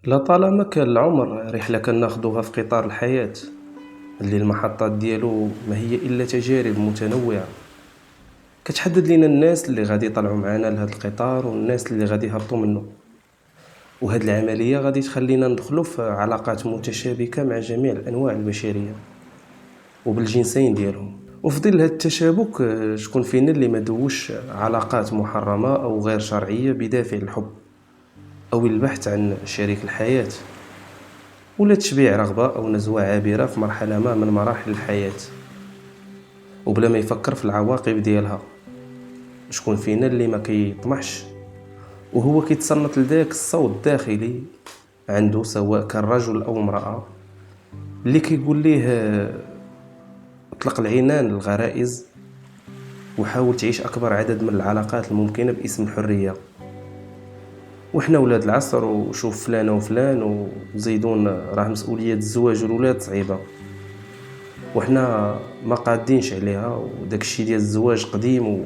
لطالما كان العمر رحلة كناخدوها في قطار الحياة اللي المحطات ديالو ما هي إلا تجارب متنوعة كتحدد لينا الناس اللي غادي يطلعوا معانا لهاد القطار والناس اللي غادي يهبطوا منه. وهاد العملية غادي تخلينا ندخلوا في علاقات متشابكة مع جميع الأنواع البشرية وبالجنسين ديالهم. وفي ظل هاد التشابك شكون فينا اللي ما دوش علاقات محرمة أو غير شرعية بدافع الحب أو البحث عن شريك الحياة ولا تشبيع رغبة أو نزوة عابرة في مرحلة ما من مراحل الحياة وبلا ما يفكر في العواقب ديالها. شكون فينا اللي ما كيطمحش وهو كيتصنت لذاك الصوت الداخلي عنده سواء كان رجل أو امرأة اللي كيقول ليه اطلق العنان للغرائز وحاول تعيش أكبر عدد من العلاقات الممكنة باسم الحرية. وإحنا ولاد العصر وشوف فلان وفلان وزيدون راه مسؤولية الزواج والولاد صعيبة وحنا ما قادينش عليها وداك الشيء ديال الزواج قديم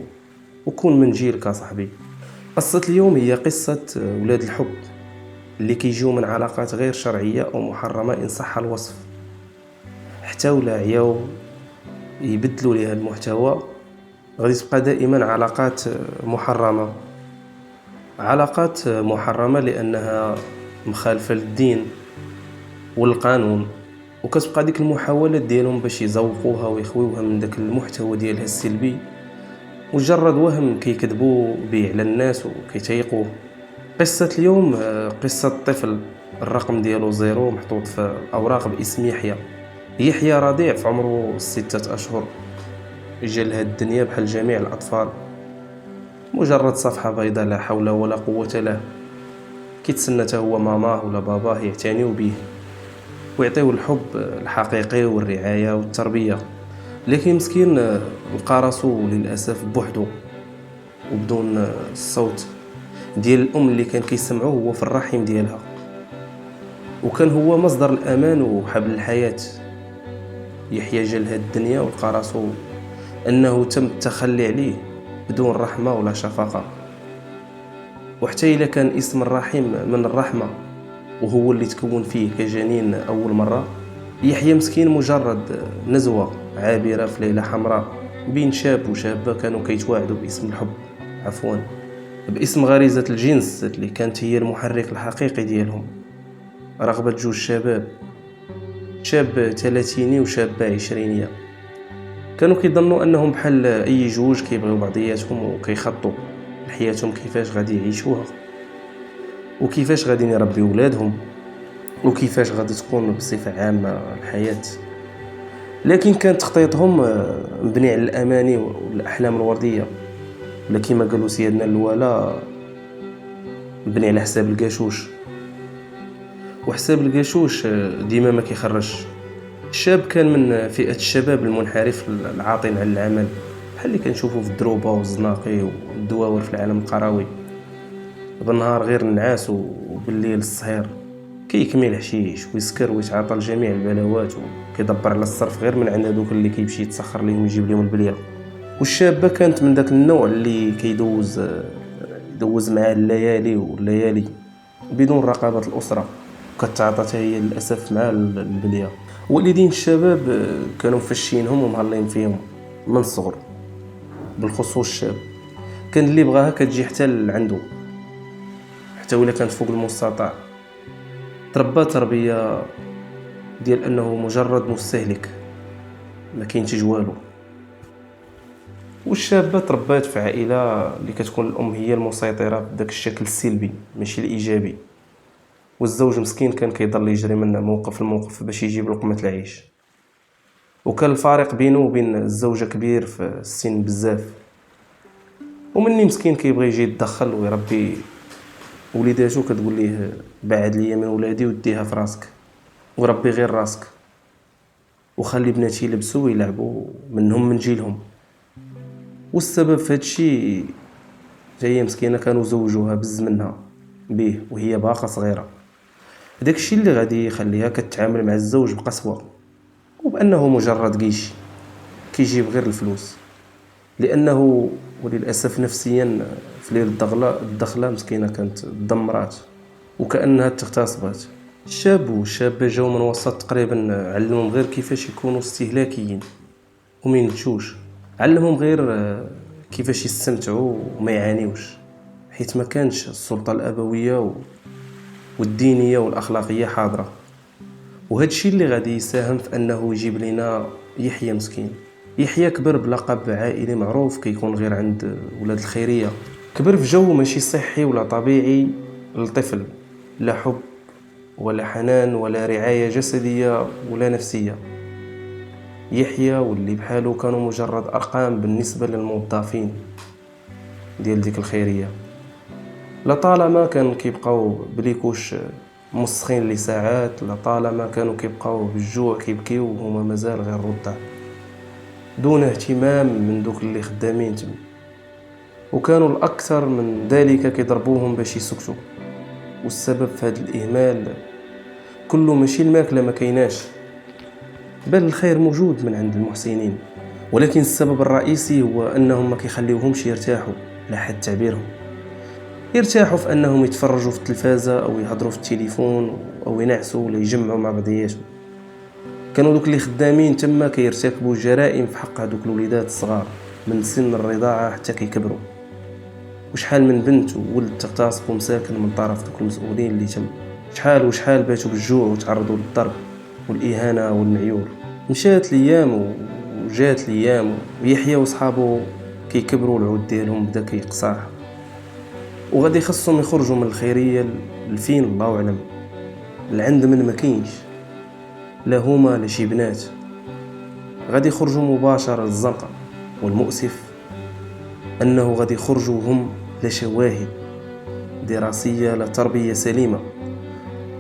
وكون من جيلك صاحبي. قصة اليوم هي قصة ولاد الحب اللي كيجيو من علاقات غير شرعية أو محرمة إن صح الوصف، حتى ولا عياو يبدلوا ليها المحتوى غادي تبقى دائما علاقات محرمة. علاقات محرمة لأنها مخالفة للدين والقانون وكتبقى ديك المحاولات ديالهم باش يزوقوها ويخويوها من داك المحتوى ديالها السلبي مجرد وهم كيكذبوا به على الناس وكيتيقوه. قصة اليوم قصة طفل الرقم ديالو 0 محطوط في الأوراق باسم يحيى رضيع في عمره 6 أشهر. جا لهاد الدنيا بحال جميع الأطفال مجرد صفحة بيضاء لا حول ولا قوة له، كيتسنى حتى هو ماماه ولا باباه يعتنيو به ويعطيو الحب الحقيقي والرعاية والتربية. لكن مسكين لقى راسو للأسف بوحدو وبدون الصوت ديال الأم اللي كان كيسمعوه هو في الرحم ديالها وكان هو مصدر الأمان وحبل الحياة. يحيى جا لهاد الدنيا ولقى راسو أنه تم التخلي عليه بدون رحمة ولا شفقة. وحتى إلا كان اسم الرحم من الرحمة وهو اللي تكون فيه كجنين أول مرة، يحيى مسكين مجرد نزوة عابرة في ليلة حمراء بين شاب وشابة كانوا كيتواعدوا باسم الحب، عفوا باسم غريزة الجنس اللي كانت هي المحرك الحقيقي ديالهم. رغبة جوج شباب، شاب 30 وشابة 20، كانوا كيظنوا أنهم بحال أي جوج كيبغيو بعضياتهم وكيخطوا لحياتهم كيفاش غادي يعيشوها وكيفاش غادي يربيو ولادهم وكيفاش غادي تكون بصفة عامة الحياة. لكن كان تخطيطهم مبني على الأماني والأحلام الوردية، ولا كما قالوا سيادنا الوالا مبني على حساب القاشوش. وحساب القاشوش ديما ما كيخرجش. الشاب كان من فئة الشباب المنحرف العاطل على العمل بحال اللي كنشوفوا في الدروبة والزناقي والدواور في العالم القروي، بالنهار غير النعاس وبالليل الصهير كيكمل الحشيش ويسكر ويتعاطى لجميع البلاوات وكيدبر على الصرف غير من عند هذوك اللي كيمشي يتسخر ليهم يجيب لهم البليه. والشابه كانت من داك النوع اللي يدوز مع الليالي والليالي بدون رقابه الاسره وكتعاطى حتى هي للاسف مع البليه. والدين الشباب كانوا مفشينهم ومهلين فيهم من الصغر، بالخصوص الشاب كان اللي بغاها كتجي حتى عنده حتى ولا كانت فوق المستطاع. تربى تربيه ديال انه مجرد مستهلك ما كاينش والو. والشابه تربات في عائله اللي كتكون الام هي المسيطره بداك الشكل السلبي ماشي الايجابي، والزوج مسكين كان كيضل يجري من موقف لموقف باش يجيب لقمه العيش. وكان الفارق بينه وبين الزوجه كبير في السن بزاف، ومني مسكين كيبغي يجي يتدخل ويربي وليداتو كتقول ليه بعد ليا من ولادي وديها في راسك وربي غير راسك وخلي بناتي يلبسوا ويلعبوا منهم من جيلهم. والسبب في هادشي هي مسكينه كانوا زوجوها بز منها به وهي باقا صغيره، داكشي اللي غادي يخليها كتعامل مع الزوج بقسوه وبانه مجرد قيش كيجيب غير الفلوس. لانه وللاسف نفسيا في ليله الدخله مسكينه كانت دمرات وكأنها تغتصبات. الشاب والشابة جاو من وسط تقريبا علمهم غير كيفاش يكونوا استهلاكيين وما ينتجوش، علمهم غير كيفاش يستمتعوا وما يعانيوش، حيت ما كانش السلطة الأبوية والدينية والأخلاقية حاضرة. وهذا الشيء اللي غادي يساهم في أنه يجيب لنا يحيى مسكين. يحيى كبر بلقب عائلي معروف كيكون غير عند ولاد الخيرية، كبر في جو ماشي صحي ولا طبيعي للطفل، لا حب ولا حنان ولا رعاية جسدية ولا نفسية. يحيى واللي بحاله كانوا مجرد أرقام بالنسبة للموظفين ديال ديك الخيرية، لطالما كانوا كيبقاو بليكوش مسخين لساعات، لطالما كانوا كيبقاو بالجوع كيبكيو وهما مازال غير رضع دون اهتمام من دوك اللي خدامين تما. وكانوا الأكثر من ذلك كيضربوهم باش يسكتوا، والسبب في هذا الإهمال كله ماشي الماكلة ما كيناش، بل الخير موجود من عند المحسنين، ولكن السبب الرئيسي هو أنهم ما كيخليوهمش يرتاحوا لحد تعبيرهم. يرتاحوا في أنهم يتفرجوا في التلفازة أو يهضروا في التليفون أو ينعسوا ولا يجمعوا مع بعضياتهم. كانوا دوك اللي خدامين تما كيرتكبوا جرائم في حق هذوك الوليدات الصغار من سن الرضاعة حتى كيكبروا. وشحال من بنت وولد تغتصبوا مساكن من طرف دوك المسؤولين اللي تم، شحال وشحال باتوا بالجوع وتعرضوا للضرب والإهانة والمعيور. مشات الأيام وجات الأيام ويحيى وصحابه كيكبروا، العود ديالهم بدا كيقصاح وغادي خصهم يخرجوا من الخيرية لفين الله أعلم، لعند من ما كاينش لا هما لا شي بنات. غادي يخرجوا مباشرة للزنقة، والمؤسف أنه غادي يخرجوا هم لا شواهد دراسية لا تربية سليمة،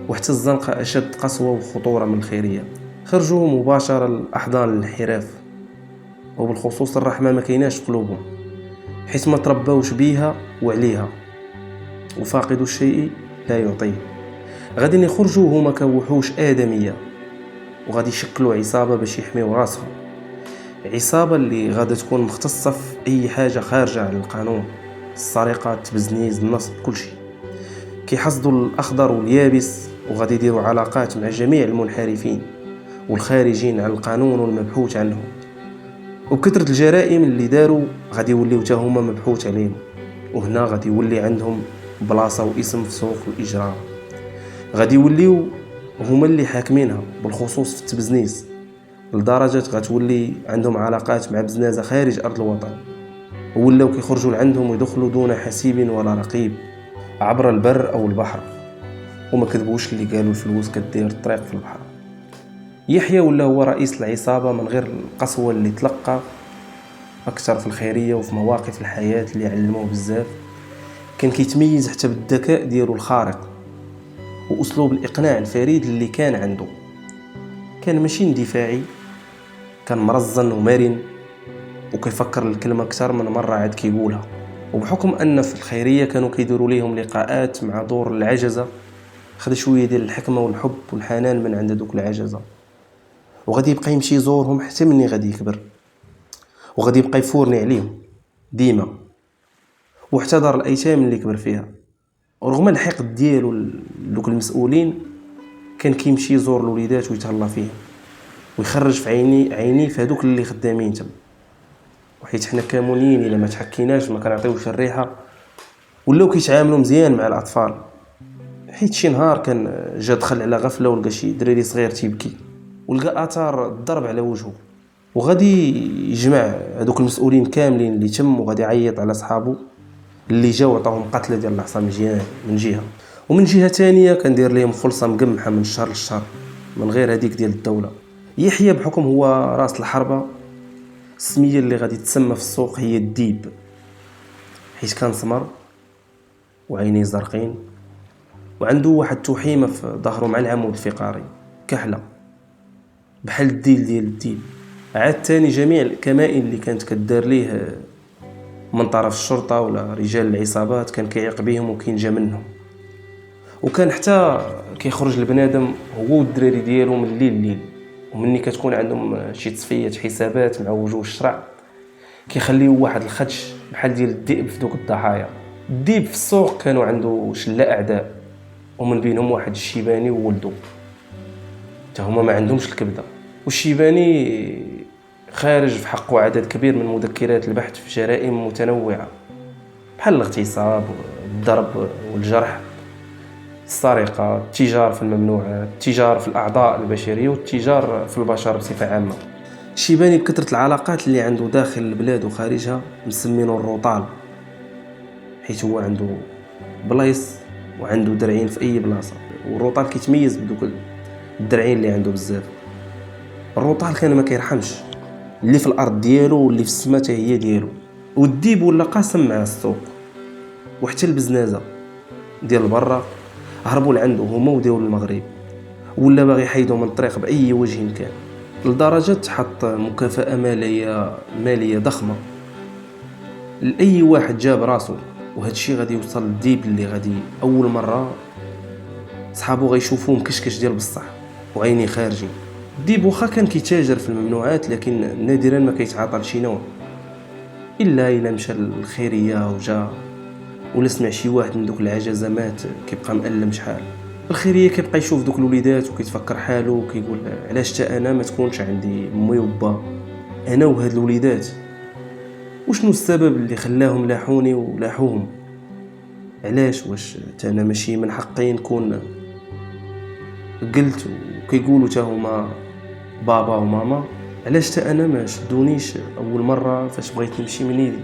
وحتى الزنقة أشد قسوة وخطورة من الخيرية. خرجوا مباشرة لأحضان الانحراف، وبالخصوص الرحمة ما كايناش في قلوبهم، حيث ما تربوش بيها وعليها، وفاقد الشيء لا يعطيه. غادي يخرجوا هما كوحوش آدمية، وغادي يشكلوا عصابة باش يحميوا راسهم، عصابة اللي غادي تكون مختصة في أي حاجة خارجة عن القانون، السرقة، التبزنيز، النصب، كل شيء. كيحصدوا الأخضر واليابس، وغادي يديروا علاقات مع جميع المنحرفين والخارجين عن القانون والمبحوث عنهم. وبكثرة الجرائم اللي داروا غادي يوليو تا هما مبحوث عليهم، وهنا غادي يولي عندهم بلاصة واسم في سوق الإجرام. غادي يوليو هما اللي حاكمينها، بالخصوص في التبزنيز، لدرجة غتولي عندهم علاقات مع بزنازة خارج أرض الوطن، ولاو كيخرجوا لعندهم ويدخلوا دون حسيب ولا رقيب عبر البر أو البحر، وما كذبوش اللي قالوا الفلوس كدير الطريق في البحر. يحيى ولا هو رئيس العصابة من غير القسوة اللي تلقى أكثر في الخيرية وفي مواقف الحياة اللي علموه بزاف. كان كيتميز حتى بالذكاء ديالو الخارق وأسلوب الإقناع الفريد اللي كان عنده. كان ماشي اندفاعي، كان مرزن ومرن، وكيفكر الكلمة أكثر من مرة عاد كيقولها. وبحكم أن في الخيرية كانوا كيديروا ليهم لقاءات مع دور العجزة، خد شوية ديال الحكمة والحب والحنان من عند دوك العجزة، وغادي يبقى يمشي يزورهم حتى مني غادي يكبر، وغادي يبقى يفورني عليهم ديما، وحتى دار الأيتام اللي كبر فيها. ورغم الحقد ديالو لدوك المسؤولين، كان كيمشي يزور الوليدات ويتهلا فيهم ويخرج في عيني في هذوك اللي خدامين تما. وحيت حنا كامونيين الا ما تحكيناش ما كنعطيوش الريحه، ولاو كيتعاملوا مزيان مع الاطفال. حيت شي نهار كان جا دخل على غفله ولقى شي دراري صغير تيبكي، ولقى اثار الضرب على وجهه، وغادي يجمع هذوك المسؤولين كاملين اللي تم، وغادي يعيط على صحابه اللي جاو عطاهم قتله ديال العصا من جهه، ومن جهه ثانيه كان داير لهم خلصه مقمحه من الشهر للشهر من غير هذيك ديال الدوله. يحيى بحكم هو راس الحربه، السميه اللي غادي تسمى في السوق هي الديب، حيت كان سمر وعينيه زرقين، وعنده واحد توحيمه في ظهره مع العمود الفقري كحله بحال الديل ديال الديب. عاد تاني جميع الكمائن اللي كانت كدار ليه من طرف الشرطه ولا رجال العصابات كان كيعيق بهم وكينجا منهم. وكان حتى كيخرج البنادم هو والدراري ديالو من الليل، ومني كتكون عندهم شي تصفيه حسابات مع وجوه الشرع كيخليو واحد الخدش بحال ديال الذئب في دوك الضحايا. الذئب في السوق كانوا عنده شله اعداء، ومن بينهم واحد الشيباني وولده، حتى هما ما عندهمش الكبده. والشيباني خارج في حقه عدد كبير من مذكرات البحث في جرائم متنوعه بحال الاغتصاب والضرب والجرح، السرقه، التجار في الممنوعات، التجار في الاعضاء البشريه والتجار في البشر بصفه عامه. الشيباني بكثره العلاقات اللي عنده داخل البلاد وخارجها مسمينه الروطال، حيث هو عنده بلايص وعنده درعين في اي بلاصه. والروطال كيتميز بدوك الدرعين اللي عنده بزاف. الروطال كان ما كيرحمش، اللي في الارض ديالو واللي في السماء حتى هي ديالو. والديب ولا قاسم مع السوق، وحتى البزنازه ديال برا هربوا لعنده هما وداو للمغرب، ولا باغي يحيدوا من الطريق باي وجه كان، لدرجه تحط مكافاه ماليه ضخمه لاي واحد جاب راسو. وهذا الشيء غادي يوصل للديب اللي غادي اول مره صحابو غيشوفوه مكشكش ديال بصح وعيني خارجين. الديب واخا كان كيتاجر في الممنوعات، لكن نادرا ما كيتعاطى لشي نوع، الا مشى للخيريه وجا ولا سمع شي واحد من دوك العجزه مات كيبقى مألم شحال. الخيريه كيبقى يشوف دوك الوليدات وكيتفكر حالو وكيقول علاش حتى انا ما تكونش عندي امي وبا، انا وهاد الوليدات وشنو السبب اللي خلاهم لاحوني ولاحوهم؟ علاش واش حتى انا ماشي من حقي نكون قلت وكيقولوا حتى هما بابا وماما؟ علاش حتى انا ما شدونيش اول مره فاش بغيت نمشي من يدي؟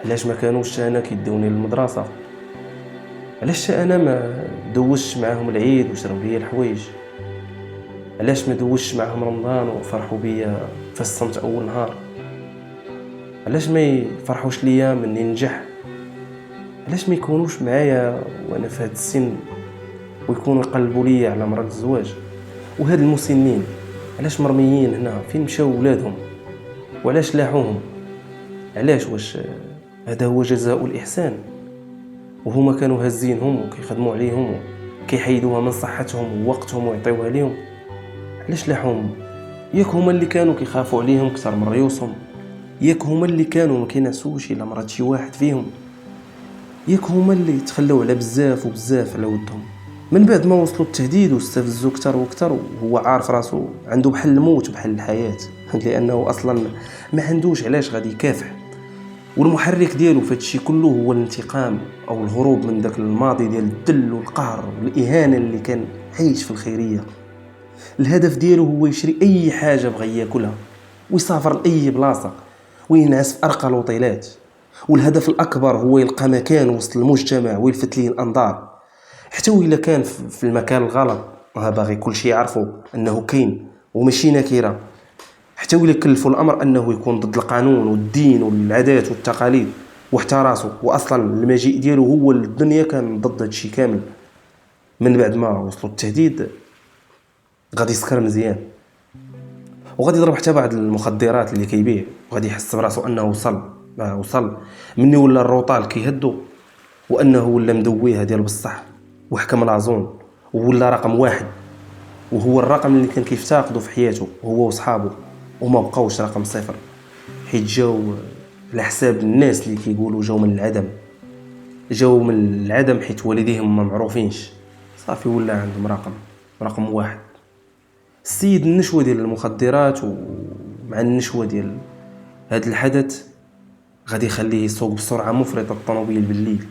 علاش ما كانوش انا كيدوني للمدرسه؟ علاش انا ما دوزتش معاهم العيد وشراو لي الحوايج؟ علاش ما دوزتش معاهم رمضان وفرحوا بيا فالصمت اول نهار؟ علاش ما يفرحوش ليا من ننجح؟ علاش ما يكونوش معايا وانا في هذا السن ويكونوا يقلبوا لي على مرات الزواج؟ وهاد المسنين علاش مرميين هنا؟ فين مشاو ولادهم؟ وعلاش لاحوهم؟ علاش؟ واش هذا هو جزاء الإحسان؟ وهما كانوا هازينهم وكيخدموا عليهم وكيحيدوها من صحتهم ووقتهم ويعطيوها ليهم. علاش لاحوهم؟ ياك هما اللي كانوا كيخافوا عليهم اكثر من ريوسهم؟ ياك هما اللي كانوا ما كينعسوش الا مرات شي واحد فيهم؟ ياك هما اللي تخلوا على بزاف وبزاف على ودهم من بعد ما وصلوا التهديد واستفزوا اكثر واكثر، وهو عارف راسو عنده بحال الموت بحال الحياه، لانه اصلا ما عندوش علاش غادي يكافح. والمحرك ديالو في هادشي كله هو الانتقام او الهروب من داك الماضي ديال الذل والقهر والاهانه اللي كان عايش في الخيريه. الهدف ديالو هو يشري اي حاجه بغى ياكلها ويسافر لاي بلاصه وينعس في ارقى لوطيلات. والهدف الاكبر هو يلقى مكان وسط المجتمع ويلفت ليه الانظار، حتى وإلا كان في المكان الغلط باغي كل شيء يعرفوا انه كاين وماشي نكره، حتى وإلا كلفوا الامر انه يكون ضد القانون والدين والعادات والتقاليد وحتى راسو. واصلا المجيء ديالو هو للدنيا كان ضد هادشي كامل. من بعد ما وصلوا التهديد غادي يسكر مزيان وغادي يضرب حتى بعض المخدرات اللي كيبيع، وغادي يحس براسو انه وصل مني ولا الروطال كيهدو، وانه ولا مدويها ديال بصح وحكم العزون ولا رقم واحد، وهو الرقم اللي كان كيفتقدو في حياته هو وصحابه، وما بقاوش رقم صفر حيت جاو على حساب الناس اللي كيقولوا جاو من العدم حيت والديهم ما معروفينش. صافي ولا عندهم رقم واحد. السيد النشوة ديال المخدرات ومع النشوة ديال هذا الحدث غادي يخليه يسوق بسرعة مفرطة الطوموبيل بالليل،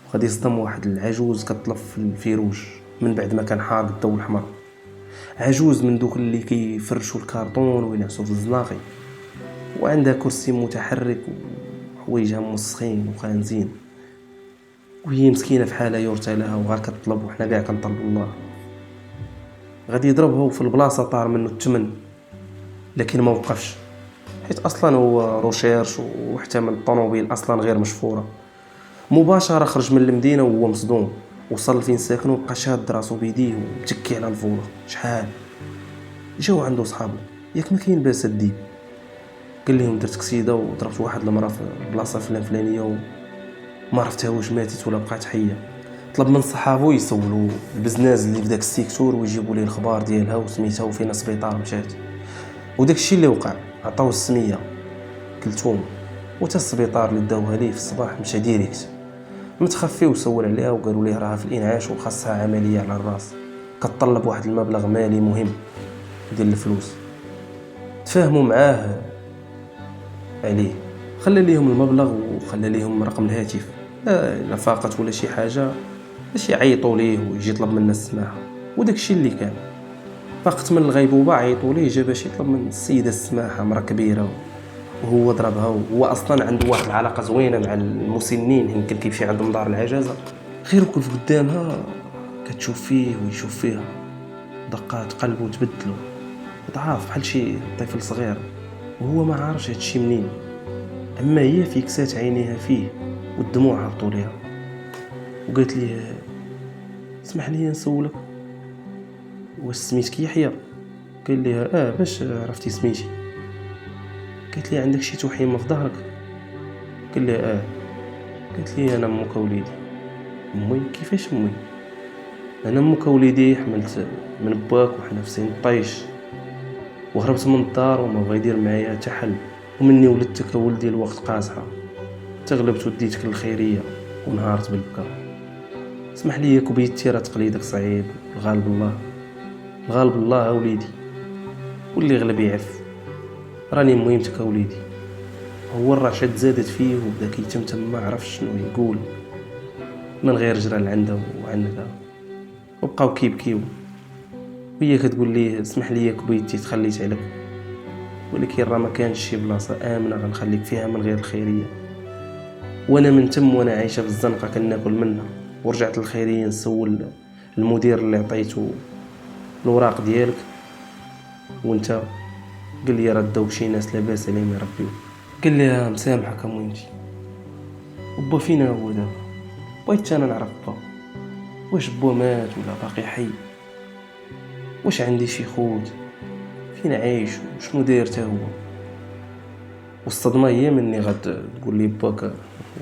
وغادي يصدم واحد العجوز كتطلف في الفيروج من بعد ما كان حاق الضوء الحمر. عجوز من دوك اللي كيفرشوا الكارطون وينعسوا في الزناقي، وعندها كرسي متحرك وحوايجها موسخين وخانزين، وهي مسكينه في حالها يرثى لها وغا كتطلب وحنا كاع كنطلبوا الله. غادي يضربها وفي البلاصه طار منه الثمن، لكن ما وقفش حيت اصلا هو روشيرش وحتى من الطوموبيل اصلا غير مشفوره. مباشره خرج من المدينه وهو مصدوم، وصل فين ساكن وبقى شاد راسو بيديه ومتكي على الفوله. شحال جاو عنده صحابه، ياك ما كاين باس الديب، قال لهم درت كسيده وضربت واحد المراه في البلاصه الفلانيه وما عرفتها واش ماتت ولا بقات حيه. طلب من صحابو يسولوا البزناز اللي في داك السيكتور ويجيبوا ليه الخبار ديالها وسميتها وفين السبيطار مشات. وداك الشيء اللي وقع عطاو السميه كلثوم، وتا السبيطار اللي داوها ليه في الصباح مشى ديريكت. متخفي وسول عليها وقالوا ليه راها في الانعاش وخاصها عمليه على الراس كتطلب واحد المبلغ مالي مهم ديال الفلوس. تفاهموا معاه عليه، خلى ليهم المبلغ وخلى ليهم رقم الهاتف، الا فاقت ولا شي حاجه باش يعيطوا ليه ويجي يطلب منا السماحه. وداك الشيء اللي كان فقط من الغيبوبه عيطوا ليه جا باش يطلب من السيده السماحه مرا كبيره، وهو ضربها. وهو اصلا عنده واحد العلاقه زوينه مع المسنين، يمكن كيمشي عندهم دار العجزه غير وقف قدامها كتشوف فيه ويشوف فيها، دقات قلبه تبدلوا ضعاف بحال شي طفل صغير وهو ما عارفش هادشي منين. اما هي فيكسات عينيها فيه والدموع هبطوا ليها وقالت ليه اسمح لي نسولك واش سميتك يحيى؟ قال لها باش عرفتي سميتي؟ قالت لي عندك شي توحيمه في ظهرك؟ قال لها قالت لي انا امك وليدي. امي؟ كيفاش امي؟ انا امك وليدي حملت من باك وحنا في سن الطيش وهربت من الدار وما بغى يدير معايا حتى حل، ومني ولدتك ولدي الوقت قاصحه تغلبت وديتك للخيريه ونهارت بالبكا. اسمح لي كبيتي راه تقليدك صعيب، الغالب الله الغالب الله وليدي، واللي غلب يعرف. راني مهمتك وليدي. هو الرعشه تزادت فيه وبدا كيتمتم ما عرفش شنو يقول من غير جرى لعندها وعندها، وبقاو كيبكيو وهي كتقول ليه اسمح لي كبيتي تخليت عليك، ولكن راه ما كانش شي بلاصه امنه غنخليك فيها من غير الخيريه، وانا من تم وانا عايشه في الزنقه كناكل منها. ورجعت للخيريه نسول المدير اللي عطيته الوراق ديالك وانت قال لي راه داو شي ناس لاباس عليهم يربيو. قال لي مسامحك اموينتي. وبا فينا هو دابا؟ بغيت انا نعرف با، واش با مات ولا باقي حي؟ واش عندي شي خوت؟ فين عايش وشنو داير حتى هو؟ والصدمه هي مني غاد تقول لي باك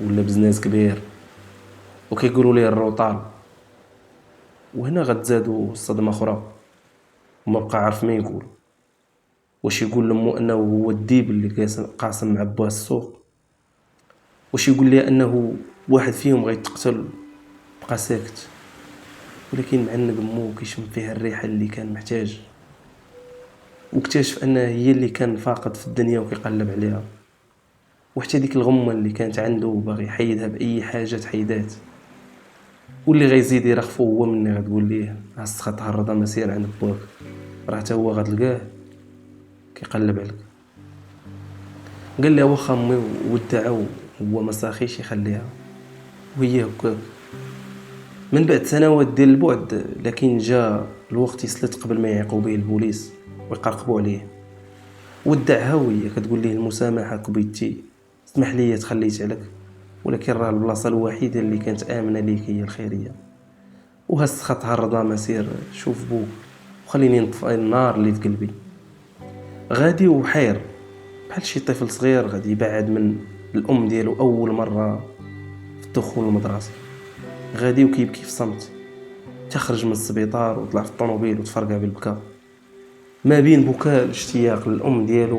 ولا بزناس كبير وكيقولوا ليه الروطال، وهنا غتزادوا الصدمه اخرى وما بقى عارف ما يقول. واش يقول لمو انه هو الديب اللي قاسم مع باه السوق؟ واش يقول لي انه واحد فيهم غيتقتل؟ بقى ساكت ولكن معنق مو كيشم فيها الريحه اللي كان محتاج، واكتشف انها هي اللي كان فاقد في الدنيا وكيقلب عليها. وحتى ديك الغمه اللي كانت عنده باغي يحيدها باي حاجه تحيدات. واللي غيزيد يرخفو هو مني غتقول ليه خاصك تهرب مسير عند باك، راه حتى هو غتلقاه كيقلب عليك. قال لي واخا امي ودعوا هو ما ساخيش يخليها وهي هكاك. من بعد سنوات ديال البعد لكن جا الوقت يسلت قبل ما يعيقوا به البوليس ويقرقبوا عليه. ودعها وهي كتقول ليه المسامحه كبيتي، اسمح لي تخليت عليك، ولكن راه البلاصه الوحيده اللي كانت امنه ليك هي الخيريه. وهسخط هرضا مسير شوف بوك وخليني نطفئ النار اللي في قلبي. غادي وحير بحال شي طفل صغير غادي يبعد من الام ديالو اول مره في الدخول المدرسه. غادي وكيبكي في صمت، تخرج من السبيطار وطلع في الطوموبيل وتفرقع بالبكاء ما بين بكاء الاشتياق للام ديالو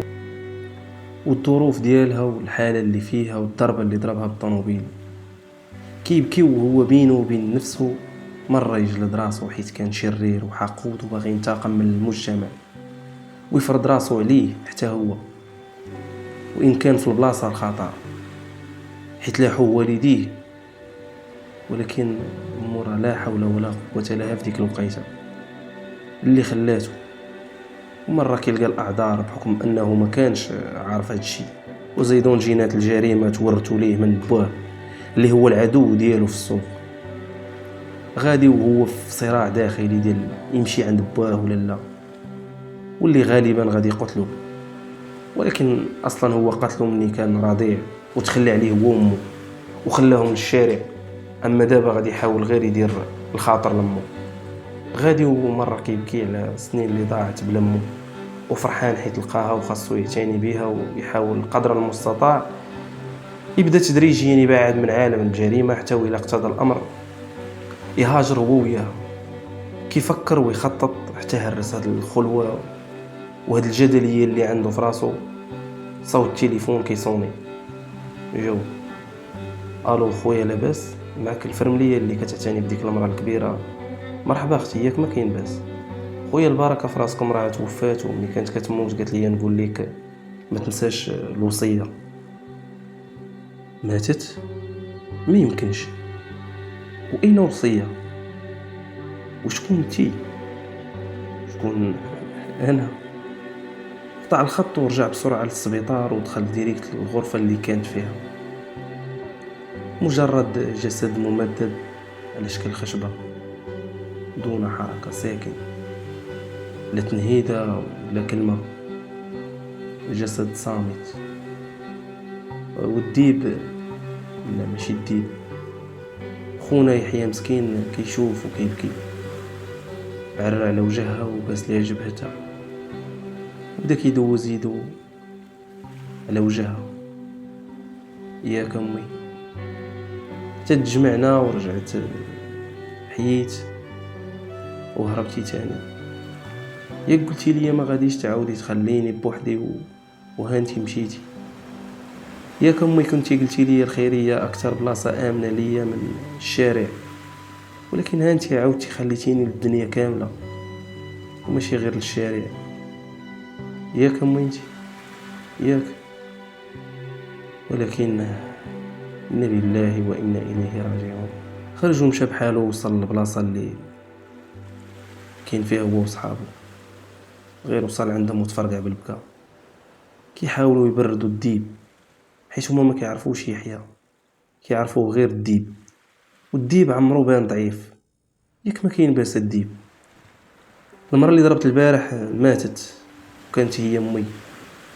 والظروف ديالها والحاله اللي فيها والضربه اللي ضربها بالطوموبيل. كيبكي وهو بينه وبين نفسه مره يجلد راسه حيت كان شرير وحقود وباغي ينتقم من المجتمع ويفرض راسه عليه حتى هو، وإن كان في البلاصة الخطأ حيت لاحو والديه. ولكن مورا لا حول ولا قوة لها في ديك الوقيته اللي خلاته. ومرة كيلقى الأعذار بحكم أنه ما كانش عارف هاد الشيء، وزيدون جينات الجريمة تورثوا ليه من بواه اللي هو العدو ديالو في السوق. غادي وهو في صراع داخلي ديال يمشي عند بواه ولا لا، واللي غالبا غادي يقتلو، ولكن اصلا هو قتلو مني كان رضيع وتخلى عليه هو وامه وخلاهم للشارع. اما دابا غادي يحاول غير يدير الخاطر لامه. غادي ومره كيبكي على السنين اللي ضاعت بلا امه وفرحان حيت لقاها وخاصو يعتني بها ويحاول قدر المستطاع يبدا تدريجيا يبعد من عالم الجريمه حتى وإلا اقتضى الامر يهاجر هو وياها. كيفكر ويخطط حتى هرس هاد الخلوه وهاد الجدليه اللي عنده في راسو. صوت التليفون كيصوني. جو الو خويا لاباس؟ معك الفرمليه اللي كتعتني بديك المراه الكبيره. مرحبا اختي، ياك ما كاين باس. خويا البركه في راسكم، راه توفات وملي كانت كتموت قالت لي نقول لك ما تنساش الوصيه. ماتت؟ ما يمكنش. واين وصيه؟ وشكون انتي؟ شكون؟ انا. قطع الخط ورجع بسرعه للسبيطار ودخل ديريكت للغرفه اللي كانت فيها. مجرد جسد ممدد على شكل خشبه، دون حركه، ساكن، لا تنهيده ولا كلمه. الجسد صامت. والديب، لا ماشي الديب، خونا يحيى مسكين كيشوف وكيبكي. عرى على وجهها وباس ليها جبهتها، بدا كيدوز يدو على وجهها. ياك امي؟ تجمعنا ورجعت حييت وهربتي تاني. ياك قلتي لي ما غاديش تعاودي تخليني بوحدي وهانتي مشيتي. ياك امي كنتي قلتي لي الخيريه اكثر بلاصه امنه ليا من الشارع، ولكن هانتي عاودتي خليتيني للدنيا كامله وماشي غير للشارع. ياك امي انتي؟ ياك. ولكن انا لله وانا اليه راجعون. خرج ومشى بحاله ووصل للبلاصه اللي كاين فيها هو وصحابه. غير وصل عندهم وتفرقع بالبكا. كيحاولوا يبردوا الديب، حيت هما ما كيعرفوش يحيى، كيعرفوه غير الديب. والديب عمرو بان ضعيف. ياك ما كاين باس الديب. المرة اللي ضربت البارح ماتت، وكانت هي امي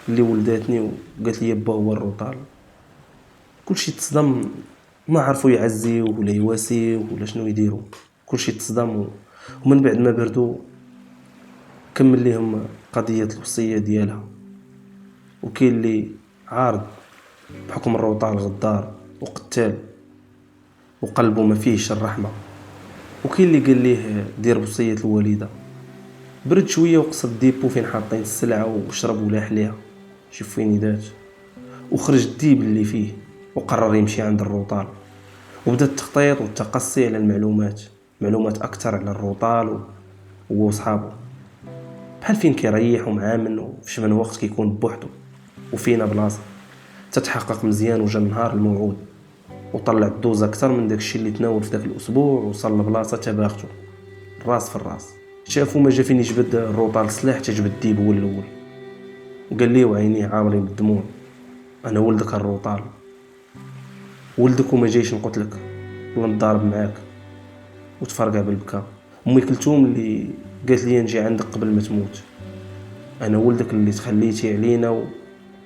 اللي ولداتني وقالت لي با هو الروطال. كلشي تصدم، ما عرفوا يعزيوه ولا يواسيوه ولا شنو يديروا. كلشي تصدم ومن بعد ما بردوا كمل ليهم قضية الوصية ديالها. وكاين اللي عارض بحكم الروطال غدار وقتال وقلبه ما فيهش الرحمة، وكاين اللي قال ليه دير بوصية الوالدة. برد شويه وقصد ديبو فين حاطين السلعه وشرب ولا حليها، شوف فين يدات. وخرج الديب اللي فيه وقرر يمشي عند الروطال، وبدا التخطيط والتقصي على معلومات اكثر على الروطال هو وصحابه، بحال فين كيريح ومعامن وفي من وقت كيكون بوحدو وفينا بلاصه. تتحقق مزيان وجا النهار الموعود، وطلع الدوز اكثر من داكشي اللي تناول في داك الاسبوع. وصل لبلاصه تباغتو الراس في الراس. شافو ما جا فين يجبد الروطال السلاح تجبد الديب هو الاول. وقال ليه وعينيه عامرين بالدموع انا ولدك الروطال، ولدك وما جايش نقتلك ولا نضارب معاك. وتفرقع بالبكا. امي كلثوم اللي قالت لي نجي عندك قبل ما تموت، انا ولدك اللي تخليتي علينا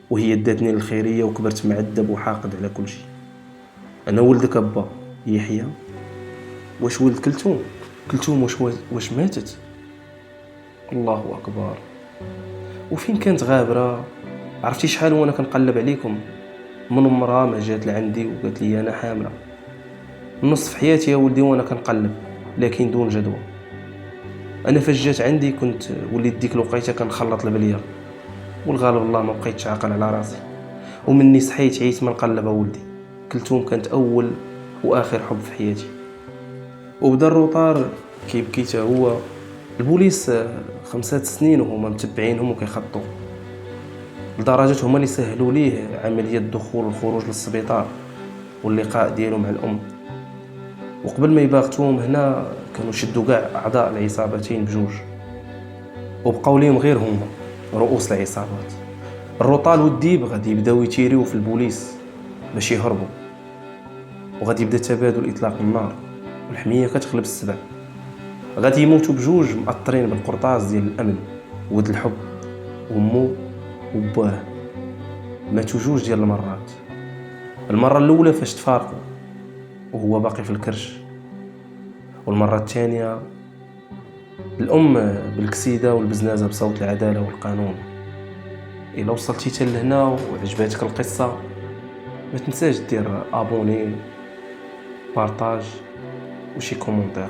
وهي داتني الخيريه وكبرت معذب وحاقد على كل شيء. انا ولدك ابا يحيى. واش ولد كلثوم واش ماتت؟ الله اكبر. وفين كانت غابره؟ عرفتي شحال وانا كنقلب عليكم من عمرها ما جات لعندي وقالت لي انا حامله. نصف حياتي يا ولدي وانا كنقلب، لكن دون جدوى. انا فاش جات عندي كنت وليت ديك الوقيته كنخلط البليه، والغالب الله ما بقيتش عاقل على راسي. ومني صحيت عييت ما نقلب ولدي. كلثوم كانت اول واخر حب في حياتي. وبدا الروطار كيبكي حتى هو. البوليس 5 سنين وهما متبعينهم وكيخطوا، لدرجه هما اللي سهلوا ليه عمليه الدخول والخروج للسبيطار واللقاء ديالو مع الام. وقبل ما يباغتوهم هنا كانوا شدوا كاع اعضاء العصابتين بجوج، وبقاو ليهم غير هما رؤوس العصابات. الروطال والديب غادي يبداو يتيريو في البوليس باش يهربوا، وغادي يبدا تبادل اطلاق النار، والحميه كتغلب السبع. غادي يموتوا بجوج مأطرين بالقرطاس ديال الامن ود الحب. وامو وباه ماتوا جوج ديال المرات. المره الاولى فاش تفارقوا وهو باقي في الكرش، والمره الثانيه الام بالكسيده والبزنازه بصوت العداله والقانون. الا وصلتي حتى لهنا وعجباتك القصه ما تنساش دير ابوني، بارطاج وشي كومونتير.